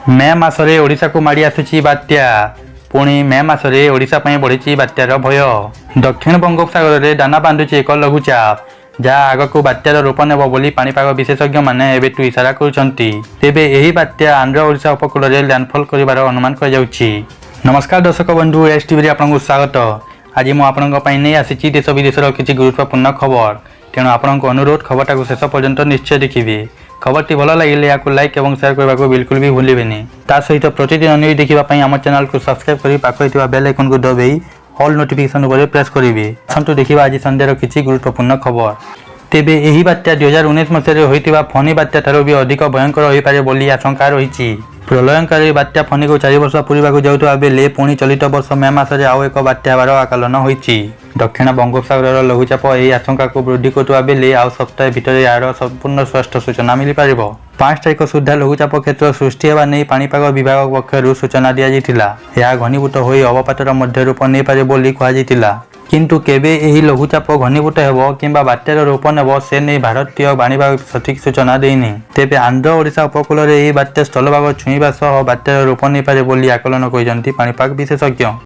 मे मासरे ओडिशा को माड़ी आसुची बात्या पुणी मे मासरे ओडिशा पई बढ़िची बात्यार भय। दक्षिण बंगोपसागर में दाना बांधुची एक लघुचाप जहाँ आगक बात्यार रूप नेब बोली पाणीपाग विशेषज्ञ मैंने एबेटू इशारा करुछंती। तेबे एही बात्या आंध्र ओडिशा उपकूल में लैंडफॉल करिवार अनुमान कराଯାउछि। नमस्कार दर्शक बंधु, एस टीवी आपको स्वागत। आज मुझे आपंपाई नहीं आसी देश विदेशर किसी गुरुत्वपूर्ण खबर, तेणु आपन अनुरोध खबरटा शेष पर्यंत निश्चय देखिए। खबरटी भल लगे या लाइक और शेयर करने को बिल्कुल भी भूलें। ता सहित प्रतिदिन न्यूज देखापी आम चैनल को सब्सक्राइब कर पाखे बेल आइकन को दबाई ऑल नोटिफिकेशन उपर प्रेस करेंगे। आसतु देखा आज संध्यार किसी गुरुत्वपूर्ण खबर। तेबे यही बात्या 2019 मसीह होता फनी बात्या ठारू भी अधिक भयंकर हो पारे बोली आशंका रही। प्रलयंकारी बात्या फनी को 4 वर्ष पूर्वा जाऊा बेले पुणी चलित वर्ष मे मासरे आउ एक बात्या हेबार आकलन होईछि। दक्षिण बंगोपसागर लघुचाप यह आशंका को वृद्धि करुवा बेले आउ सप्ताह भितर यार संपूर्ण स्पष्ट सूचना मिल पार। 5 तारिख सुधा लघुचाप क्षेत्र सृष्टि होगा नहीं पाणीपाग विभाग पक्षर सूचना दिया। यह घनीभूत हो अवपातर मध्य रूप नहीं पारे बोली कहुला। किंतु केबे एही लघुचाप घनीभूत हेबो किंबा बात्यार रूप नेब से नहीं भारतीय पाणीपाग सठिक सूचना देनी। तेबे आंध्र ओडिशा उपकूल में यह बात्या स्थलभाग छुईवा सह बात्यार रूप नहीं पारे बोली आकलन करिसेंती पाणीपाग विशेषज्ञ।